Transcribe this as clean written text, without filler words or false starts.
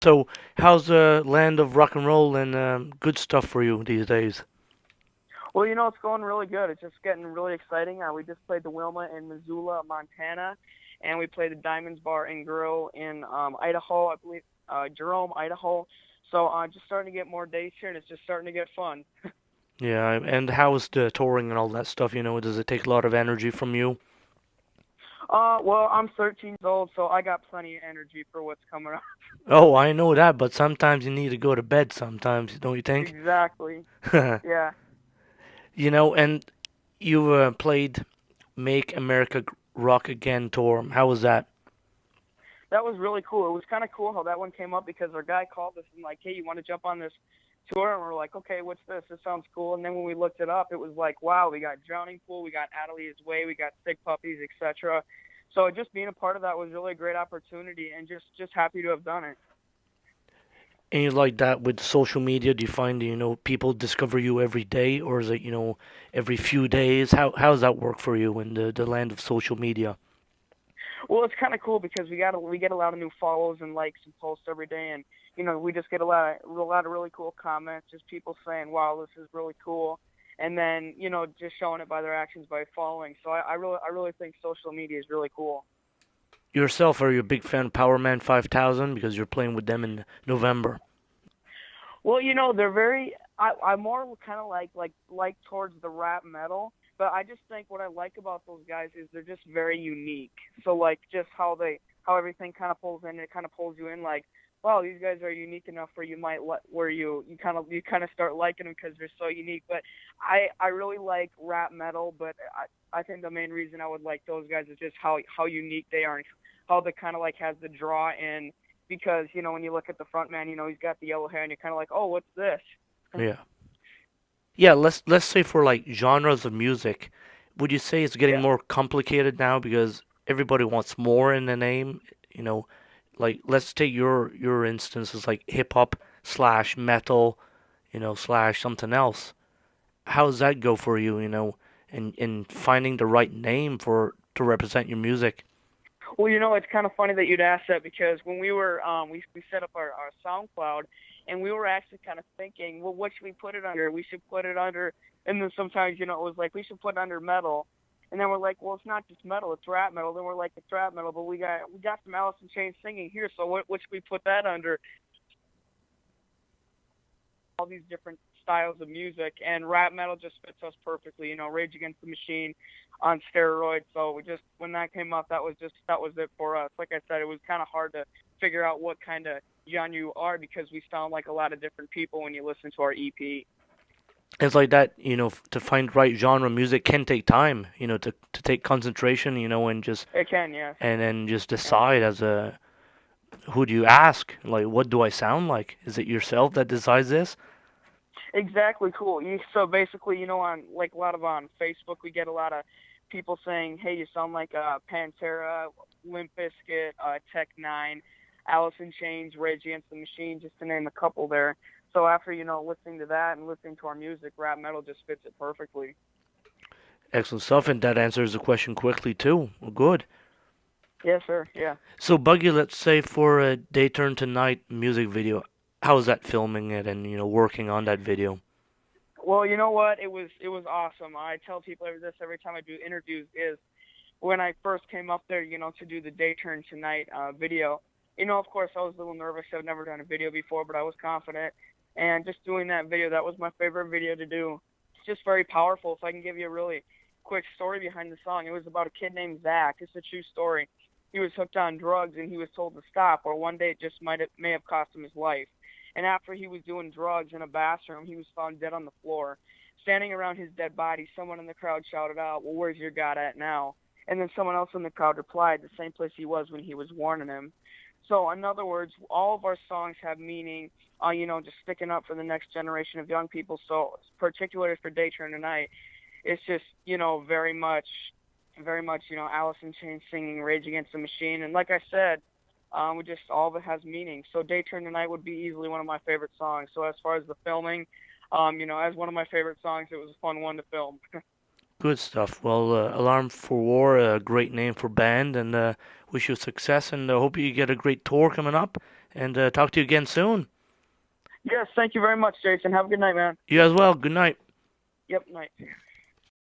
So, how's the land of rock and roll and good stuff for you these days? Well, it's going really good. It's just getting really exciting. We just played the Wilma in Missoula, Montana, and we played the Diamonds Bar and Grill in Idaho, I believe, Jerome, Idaho. So just starting to get more dates here, and it's just starting to get fun. Yeah, and how's the touring and all that stuff? Does it take a lot of energy from you? Well, I'm 13 years old, so I got plenty of energy for what's coming up. Oh, I know that, but sometimes you need to go to bed sometimes, don't you think? Exactly. Yeah. And you played Make America Rock Again tour. How was that? That was really cool. It was kind of cool how that one came up because our guy called us and like, hey, you want to jump on this tour? And we're like, okay, what's this? This sounds cool. And then when we looked it up, it was like, wow, we got Drowning Pool, we got Adelitas Way, we got Sick Puppies, etc. So just being a part of that was really a great opportunity, and just happy to have done it. And you like that with social media? Do you find, people discover you every day, or is it, every few days? How does that work for you in the land of social media? Well, it's kind of cool because we get a lot of new follows and likes and posts every day, and we just get a lot of really cool comments, just people saying, "Wow, this is really cool," and then just showing it by their actions by following. So I really think social media is really cool. Yourself, are you a big fan of Power Man 5000 because you're playing with them in November? Well, they're very. I'm more kind of like towards the rap metal, but I just think what I like about those guys is they're just very unique. So like just how everything kind of pulls in, it kind of pulls you in. Like, wow, these guys are unique enough where you kind of start liking them because they're so unique. But I really like rap metal, but I think the main reason I would like those guys is just how unique they are and how they kind of like has the draw in because when you look at the front man, he's got the yellow hair, and you're kind of like, oh, what's this? Yeah. Yeah, let's say for like genres of music, would you say it's getting Yeah, more complicated now because everybody wants more in the name? You know, like let's take your instances like hip hop slash metal, slash something else. How does that go for you, in finding the right name for to represent your music? well, it's kind of funny that you'd ask that because when we set up our SoundCloud, and we were actually kind of thinking, well, what should we put it under? We should put it under, and then sometimes it was like we should put it under metal. And then we're like, well, it's not just metal, it's rap metal. Then we're like, it's rap metal, but we got some Alice in Chains singing here, so what should we put that under? All these different styles of music, and rap metal just fits us perfectly. Rage Against the Machine on steroids. So we just when that came up, that was it for us. Like I said, it was kind of hard to figure out what kind of genre you are because we sound like a lot of different people when you listen to our EP. It's like that, to find right genre music can take time, to take concentration, and just It can, yes. and then just Yeah. decide as a who do you ask? Like, what do I sound like? Is it yourself that decides this? Exactly, cool. So basically, on like a lot of on Facebook, we get a lot of people saying, "Hey, you sound like Pantera, Limp Bizkit, Tech Nine, Alice in Chains, Rage Against the Machine," just to name a couple there. So after listening to that and listening to our music, rap metal just fits it perfectly. Excellent stuff, and that answers the question quickly too. Well, good. Yes, sir. Yeah. So, Buggy, let's say for a Day Turn to Night music video, how was that filming it and working on that video? Well, you know what? It was awesome. I tell people every time I do interviews is when I first came up there, to do the Day Turn Tonight video. Of course, I was a little nervous. I've never done a video before, but I was confident. And just doing that video, that was my favorite video to do. It's just very powerful. If I can give you a really quick story behind the song, it was about a kid named Zach. It's a true story. He was hooked on drugs, and he was told to stop, or one day it just may have cost him his life. And after he was doing drugs in a bathroom, he was found dead on the floor. Standing around his dead body, someone in the crowd shouted out, "Well, where's your God at now?" And then someone else in the crowd replied, "The same place he was when he was warning him." So, in other words, all of our songs have meaning, just sticking up for the next generation of young people. So, particularly for Day Turn Tonight, it's just, very much, Alice in Chains singing Rage Against the Machine. And like I said, we just all of it has meaning. So Day Turn Tonight would be easily one of my favorite songs. So as far as the filming, as one of my favorite songs, it was a fun one to film. Good stuff. Well, Alarm for War, a great name for band, and wish you success, and hope you get a great tour coming up. and talk to you again soon. Yes, thank you very much, Jason. Have a good night, man. You as well. Good night. Yep, night.